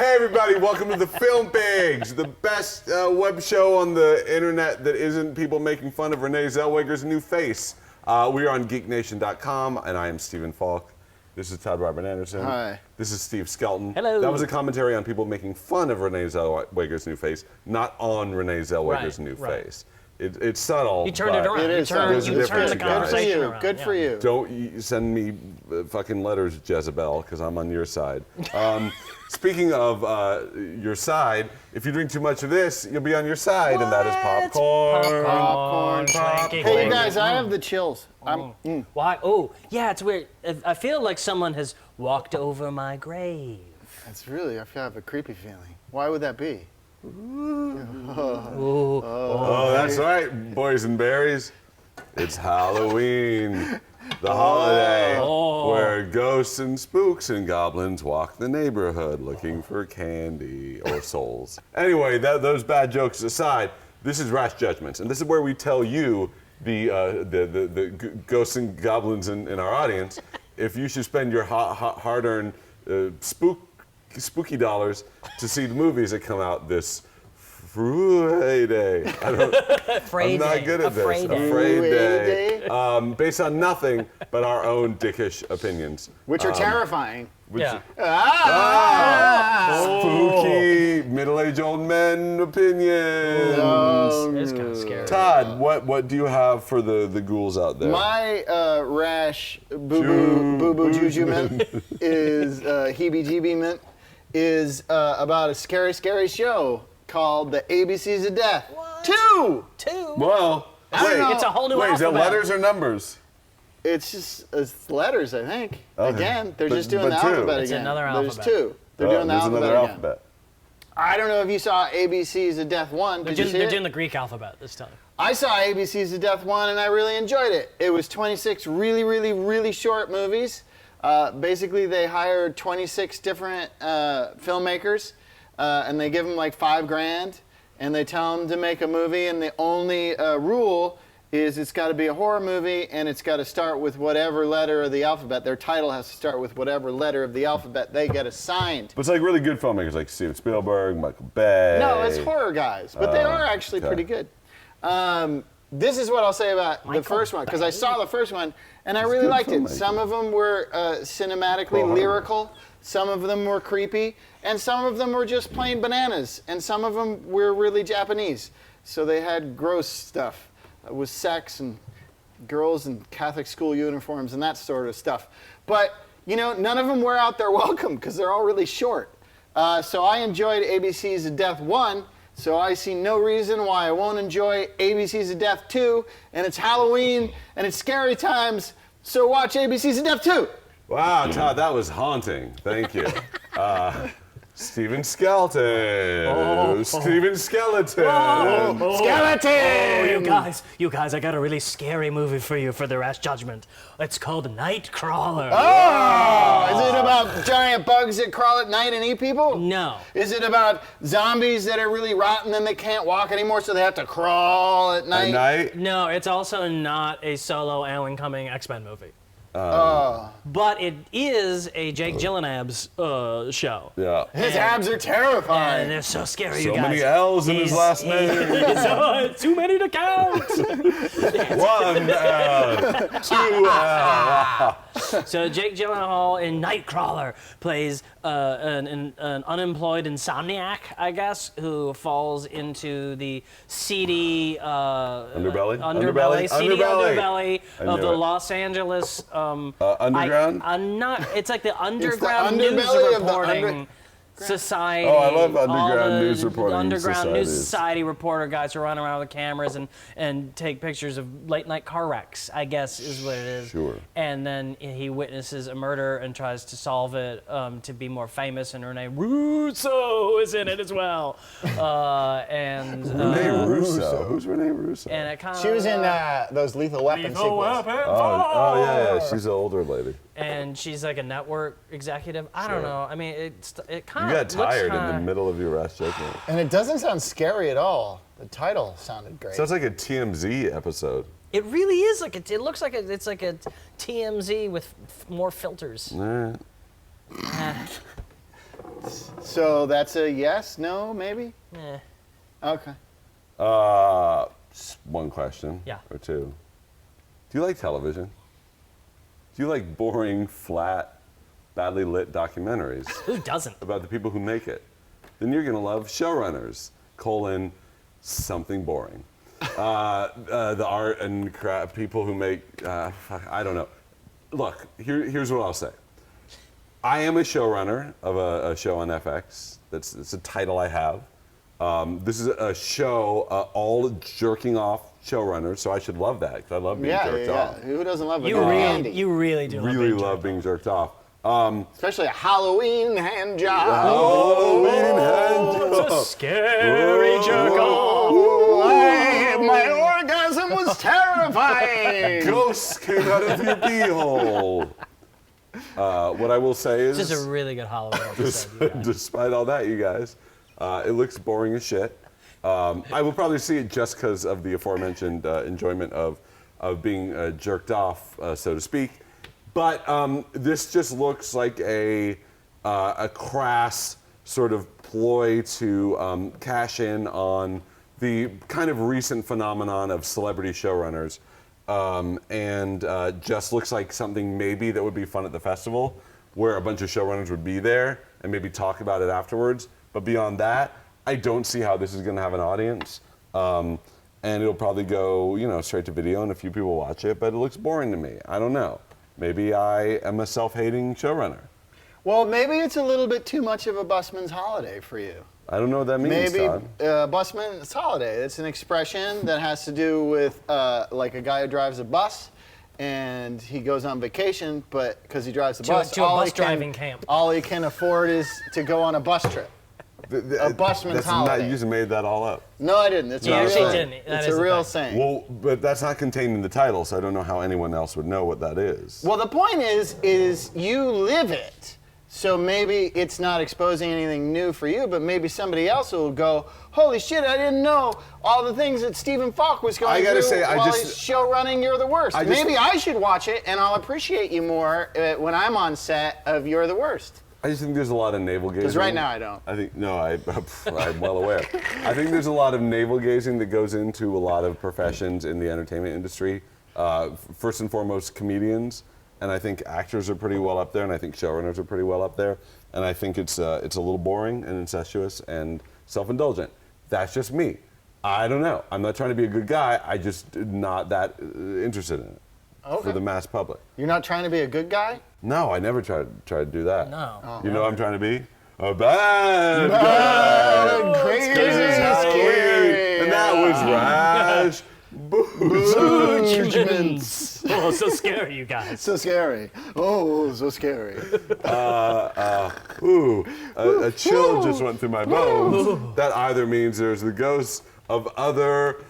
Hey everybody, welcome to the Film Pigs, the best web show on the internet that isn't people making fun of Renee Zellweger's new face. We are on GeekNation.com, and I am Stephen Falk. This is Todd Robert Anderson. Hi. This is Steve Skelton. Hello. That was a commentary on people making fun of Renee Zellweger's new face, not on Renee Zellweger's new face. It's subtle. You turned it around. It is you turned the guys. conversation around. Good for you. Don't send me fucking letters, Jezebel, because I'm on your side. Speaking of your side, if you drink too much of this, you'll be on your side, and that is popcorn. Popcorn. Hey, you guys, I have the chills. Why? Oh, yeah, it's weird. I feel like someone has walked over my grave. That's really, I have a creepy feeling. Why would that be? Oh, that's right, boys and berries. It's Halloween, the holiday where ghosts and spooks and goblins walk the neighborhood looking for candy or souls. Anyway, those bad jokes aside, this is Rash Judgments, and this is where we tell you, the ghosts and goblins in our audience, if you should spend your hard-earned spooky dollars to see the movies that come out this Friday. I'm not good at this. Afraid Day. Based on nothing but our own dickish opinions. Which are terrifying. Spooky middle-aged old men opinions. It's kind of scary. Todd, what do you have for the ghouls out there? My Rash boo-boo juju mint is heebie-jeebie mint is about a scary show called the ABCs of Death. What? Two. Well, It's a whole new wait, is it alphabet. letters or numbers? It's just letters, I think. Okay. Again, they're But- just doing but the two. alphabet It's again. another There's alphabet. two. They're doing the there's alphabet another again. alphabet. I don't know if you saw ABCs of Death 1. Did you see They're it? doing the Greek alphabet this time. I saw ABCs of Death 1 and I really enjoyed it. It was 26 really short movies. Basically, they hired 26 different filmmakers and they give them like $5,000 and they tell them to make a movie, and the only rule is it's got to be a horror movie and it's got to start with whatever letter of the alphabet. Their title has to start with whatever letter of the alphabet they get assigned. But it's like really good filmmakers like Steven Spielberg, Michael Bay. No, it's horror guys, but they are actually pretty good. This is what I'll say about the first one, because I saw the first one and I really liked it. Some of them were cinematically lyrical, some of them were creepy, and some of them were just plain bananas, and some of them were really Japanese. So they had gross stuff with sex and girls in Catholic school uniforms and that sort of stuff. But, you know, none of them wear out their welcome because they're all really short. So I enjoyed ABCs of Death 1, so I see no reason why I won't enjoy ABCs of Death 2, and it's Halloween, and it's scary times, so watch ABCs of Death 2. Wow, Todd, that was haunting. Thank you. Steven Skeleton. Steven Skeleton. Skeleton! Oh, you guys, I got a really scary movie for you for the Rash Judgment. It's called Nightcrawler. Oh! Is it about giant bugs that crawl at night and eat people? No. Is it about zombies that are really rotten and they can't walk anymore, so they have to crawl at night? At night? No, it's also not a solo and incoming X-Men movie. But it is a Jake Gyllenhaal's show. Yeah. His abs are terrifying. And they're so scary, So you guys. many L's in his last name. It's too many to count. 1 2 So Jake Gyllenhaal in Nightcrawler plays an unemployed insomniac, I guess, who falls into the seedy Underbelly? seedy underbelly I of knew the it. Los Angeles Underground? It's like the underground news underbelly of the reporting society. Oh, I love all underground the news reporting Underground news societies. society reporter guys who run around with cameras and take pictures of late night car wrecks, I guess is what it is. Sure. And then he witnesses a murder and tries to solve it to be more famous, and Renee Russo is in it as well. Renee Russo. Who's Renee Russo? And it kind of She was in those Lethal Weapon sequels. Oh, yeah. She's an older lady. and she's like a network executive. I don't know. I mean, it kind You of got tired in the middle of your Rash Judgment. And it doesn't sound scary at all. The title sounded great. Sounds like a TMZ episode. It really is like it looks like it's like a TMZ with more filters. Nah. So that's a yes, no, maybe? Eh. Okay. Just one question. Yeah. Or two. Do you like television? Do you like boring, flat, badly lit documentaries Who doesn't? about the people who make it? Then you're gonna love Showrunners, something boring. The art and craft people who make, I don't know. Look, here's what I'll say. I am a showrunner of a show on FX. That's a title I have. This is a show all jerking off showrunners, so I should love that because I love being jerked off. Who doesn't love a You good really, handy? you really do. Really love love being jerked off. Especially a Halloween hand job. Halloween hand job. It's a scary jerk off. My orgasm was terrifying. Ghosts came out of your beehole. What I will say is, This is a really good Halloween episode. you guys. despite all that, you guys, it looks boring as shit. I will probably see it just because of the aforementioned enjoyment of being jerked off, so to speak. But this just looks like a crass sort of ploy to cash in on the kind of recent phenomenon of celebrity showrunners, and just looks like something maybe that would be fun at the festival, where a bunch of showrunners would be there and maybe talk about it afterwards. But beyond that, I don't see how this is going to have an audience, and it'll probably go, straight to video, and a few people watch it. But it looks boring to me. I don't know. Maybe I am a self-hating showrunner. Well, maybe it's a little bit too much of a busman's holiday for you. I don't know what that means, Maybe Todd. busman's holiday. It's an expression that has to do with like a guy who drives a bus, and he goes on vacation, but because he drives the bus, to a bus driving camp. all he can afford is to go on a bus trip. A busman's holiday. You just made that all up. No, I didn't. It's You a real actually saying. didn't. That It's is a a real thing. saying. Well, but that's not contained in the title, so I don't know how anyone else would know what that is. Well, the point is you live it. So maybe it's not exposing anything new for you, but maybe somebody else will go, holy shit, I didn't know all the things that Stephen Falk was going I gotta through say, while he's show running You're the Worst. Maybe I should watch it, and I'll appreciate you more when I'm on set of You're the Worst. I just think there's a lot of navel gazing. Because right now I don't. I think, no, I'm well aware. I think there's a lot of navel gazing that goes into a lot of professions in the entertainment industry. First and foremost, comedians. And I think actors are pretty well up there, and I think showrunners are pretty well up there. And I think it's a little boring and incestuous and self-indulgent. That's just me. I don't know. I'm not trying to be a good guy. I just not that interested in it for the mass public. You're not trying to be a good guy? No, I never tried to do that. No. You know what I'm trying to be? A bad guy. Crazy, Halloween. And that was Rash Judgments. Oh, so scary, you guys. So scary. Oh, so scary. A chill just went through my bones. That either means there's the ghosts of other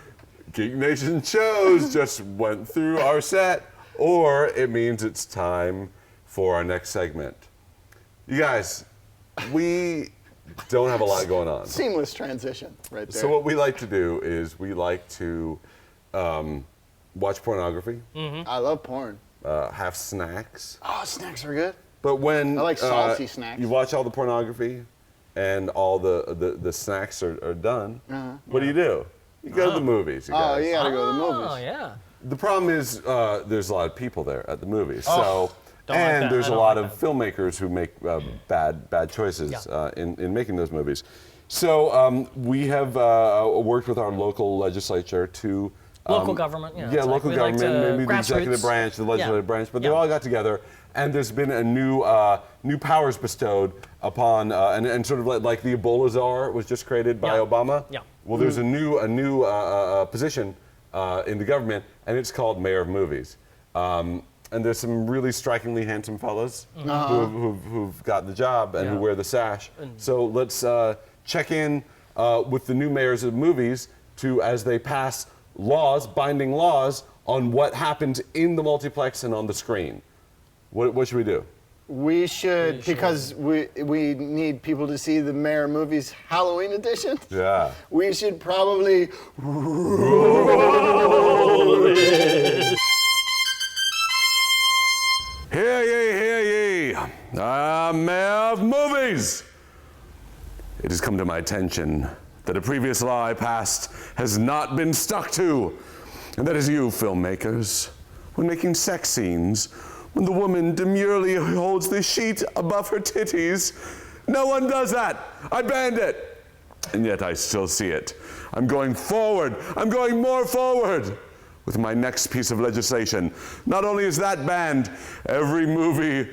GeekNation shows just went through our set, or it means it's time for our next segment. You guys, we don't have a lot going on. Seamless transition right there. So what we like to do is we like to watch pornography, I love porn. have snacks. Oh, snacks are good. But when I like salty snacks. you watch all the pornography and all the snacks are done, what do? You go to the movies, you Oh, guys. you gotta go to the Oh, movies. yeah. The problem is there's a lot of people there at the movies. don't like And that. there's I a don't lot like of filmmakers who make bad choices Yeah. in making those movies. So we have worked with our local legislature to Local government, yeah. Yeah, It's like local we like government, to- maybe the executive grassroots. branch, the legislative Yeah. branch, but Yeah. they all got together, and there's been a new powers bestowed upon, and sort of like the Ebola czar was just created by Yeah. Obama. Yeah. Well, there's a new position in the government, and it's called Mayor of Movies. And there's some really strikingly handsome fellas who've got the job and who Yeah. wear the sash. So let's check in with the new mayors of movies as they pass laws, binding laws, on what happens in the multiplex and on the screen. What should we do? We should, because we need people to see the Mayor Movies Halloween edition. Yeah. We should probably Hear ye, hear ye. Mayor of Movies. It has come to my attention that a previous law I passed has not been stuck to, and that is you, filmmakers. When making sex scenes, when the woman demurely holds the sheet above her titties, no one does that. I banned it. And yet I still see it. I'm going forward. I'm going more forward with my next piece of legislation. Not only is that banned, every movie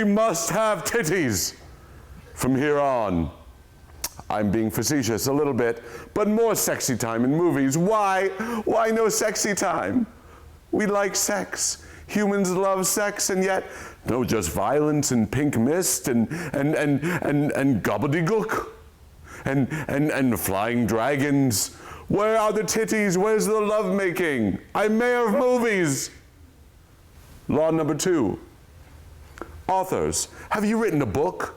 must have titties from here on. I'm being facetious a little bit, but more sexy time in movies. Why? Why no sexy time? We like sex. Humans love sex, and yet no just violence and pink mist and gobbledygook and flying dragons. Where are the titties? Where's the lovemaking? I'm mayor of movies. Law number 2. Authors, have you written a book?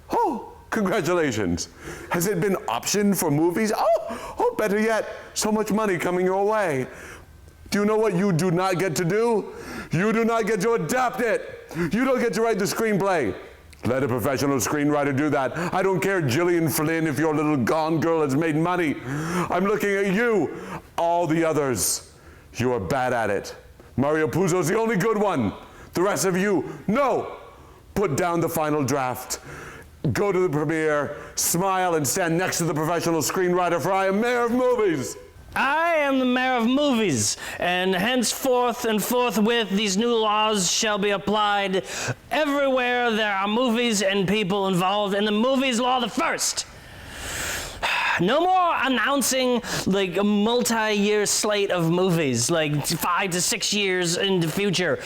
Oh, congratulations. Has it been optioned for movies? Oh, better yet, so much money coming your way. Do you know what you do not get to do? You do not get to adapt it. You don't get to write the screenplay. Let a professional screenwriter do that. I don't care, Gillian Flynn, if your little Gone Girl has made money. I'm looking at you. All the others, you are bad at it. Mario Puzo's the only good one. The rest of you, no. Put down the final draft. Go to the premiere, smile, and stand next to the professional screenwriter, for I am mayor of movies. I am the mayor of movies, and henceforth and forthwith these new laws shall be applied everywhere there are movies and people involved, and the movies law the first. No more announcing like a multi-year slate of movies, like 5 to 6 years in the future.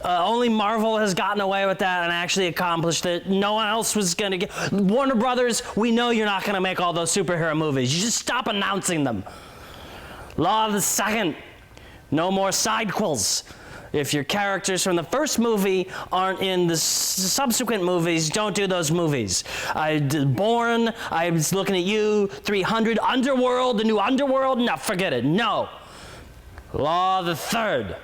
Only Marvel has gotten away with that and actually accomplished it. No one else was gonna get. Warner Brothers, we know you're not gonna make all those superhero movies. You just stop announcing them. Law of the second, no more sidequels. If your characters from the first movie aren't in the subsequent movies, don't do those movies. I did Bourne, I was looking at you, 300, Underworld, the new Underworld, no, forget it, no. Law of the third.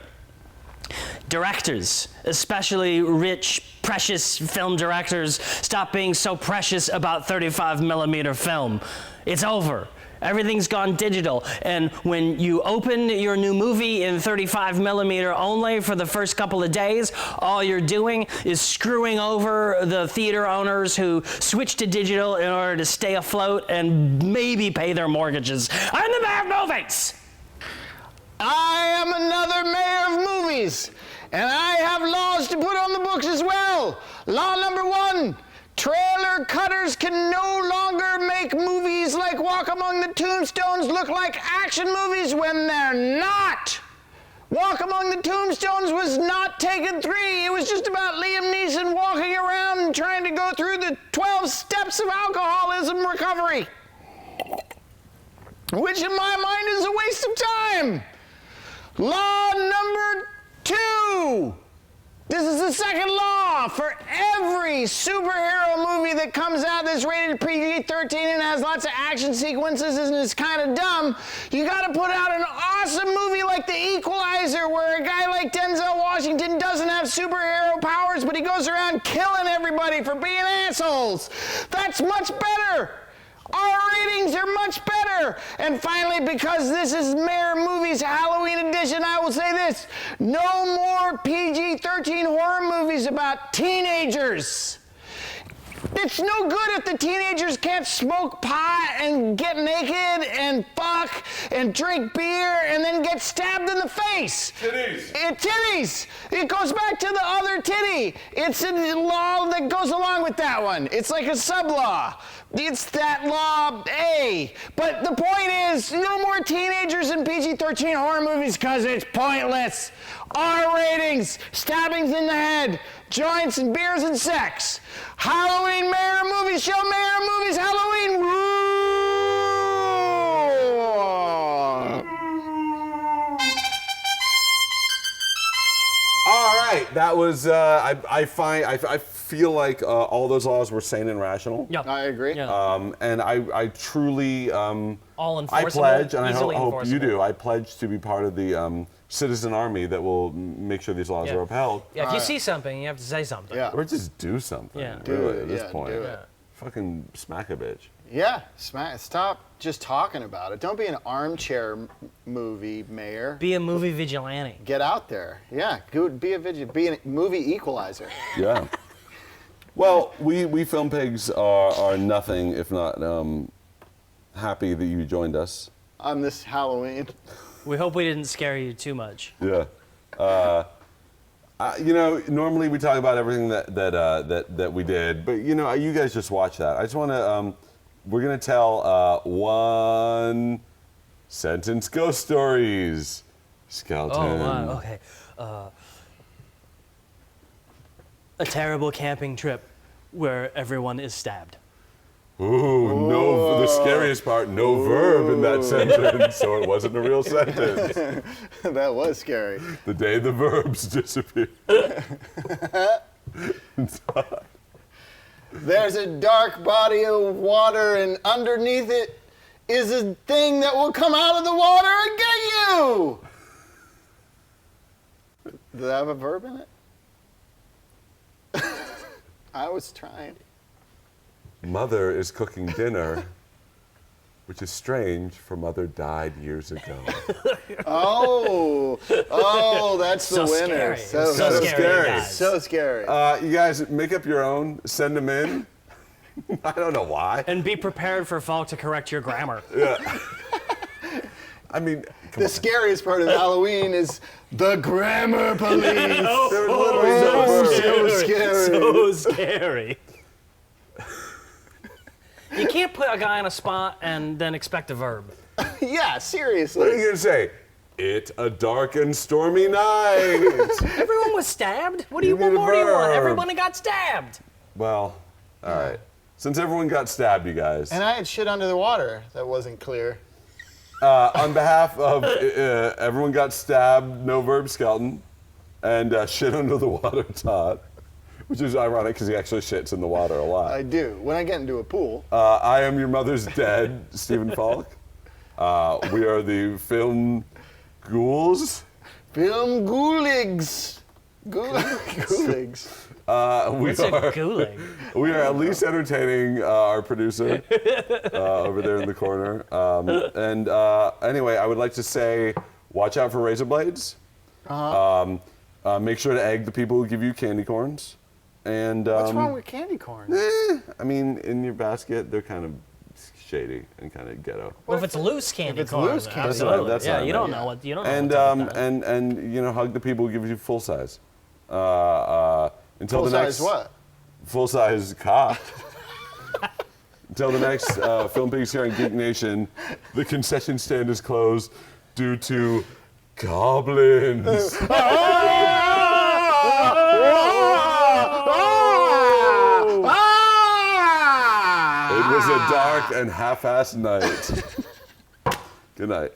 Directors, especially rich, precious film directors, stop being so precious about 35mm film. It's over. Everything's gone digital, and when you open your new movie in 35mm only for the first couple of days, all you're doing is screwing over the theater owners who switch to digital in order to stay afloat and maybe pay their mortgages. I'm the mayor of movies! I am another mayor of movies, and I have laws to put on the books as well. Law number 1. Trailer cutters can no longer make movies like Walk Among the Tombstones look like action movies when they're not. Walk Among the Tombstones was not Taken 3. It was just about Liam Neeson walking around and trying to go through the 12 steps of alcoholism recovery, which in my mind is a waste of time. Law number 2. This is the second law for every superhero movie that comes out that's rated PG-13 and has lots of action sequences and is kind of dumb. You got to put out an awesome movie like The Equalizer, where a guy like Denzel Washington doesn't have superhero powers, but he goes around killing everybody for being assholes. That's much better. Our ratings are much better. And finally, because this is Mayor Movies Halloween edition, I will say this: no more PG-13 horror movies about teenagers. It's no good if the teenagers can't smoke pot and get naked and fuck and drink beer and then get stabbed in the face. Titties. Titties. It goes back to the other titty. It's a law that goes along with that one. It's like a sub-law. It's that law A. But the point is, no more teenagers in PG-13 horror movies because it's pointless. R ratings, stabbings in the head, joints and beers and sex. Halloween Mayor Movies Show, Mayor Movies Halloween. Woo! All right, that was. I feel like all those laws were sane and rational. Yeah. I agree. Yeah. And I truly. All enforceable. I pledge, and I easily hope you enforceable. do. I pledge to be part of the citizen army that will make sure these laws Yeah. are upheld. Yeah, if you see something, you have to say something. Yeah. Or just do something. Yeah. Really, Do it, at this yeah, point. do it. fucking smack a bitch. Yeah, stop just talking about it. Don't be an armchair movie mayor. Be a movie vigilante. Get out there. Yeah, be a movie equalizer. Yeah. Well, we film pigs are nothing if not happy that you joined us. On this Halloween. We hope we didn't scare you too much. Yeah. Normally we talk about everything that we did, but you guys just watch that. I just want to. We're gonna tell one sentence ghost stories. Skeleton. Oh, wow. Okay. A terrible camping trip where everyone is stabbed. Ooh, no. The scariest part, no verb in that sentence, so it wasn't a real sentence. That was scary. The day the verbs disappeared. There's a dark body of water, and underneath it is a thing that will come out of the water and get you! Does that have a verb in it? I was trying. Mother is cooking dinner, which is strange, for mother died years ago. Oh, that's the So winner. scary. So scary, guys. So scary. You guys make up your own, send them in. I don't know why. And be prepared for Falk to correct your grammar. Yeah. I mean, The scariest part of Halloween is the grammar police. They're literally no verbs. So scary. So scary. You can't put a guy on a spot and then expect a verb. Yeah, What seriously. are you gonna say? It a dark and stormy night. Everyone was stabbed? What You need a more do you want? verb. Everyone got stabbed. Well, all right. Since everyone got stabbed, you guys, And I had shit under the water that wasn't clear. on behalf of everyone got stabbed, no verb skeleton, and shit under the water Todd, which is ironic because he actually shits in the water a lot. I do. When I get into a pool. I am your mother's dead, Stephen Falk. We are the film ghouls. Film ghouligs. Ghouligs. We It's a are ghouling. we are at least entertaining our producer over there in the corner. Anyway, I would like to say, watch out for razor blades. Make sure to egg the people who give you candy corns. And What's wrong with candy corn? I mean, in your basket, they're kind of shady and kind of ghetto. Well, if it's loose candy it's corn, loose candy absolutely. corn. That's what I you don't meant. know what you don't know. And what's up with that. and hug the people who give you full size. Until Full the next size what? full size cock. Until the next Film Pigs here on GeekNation, the concession stand is closed due to goblins. It was a dark and half-assed night. Good night.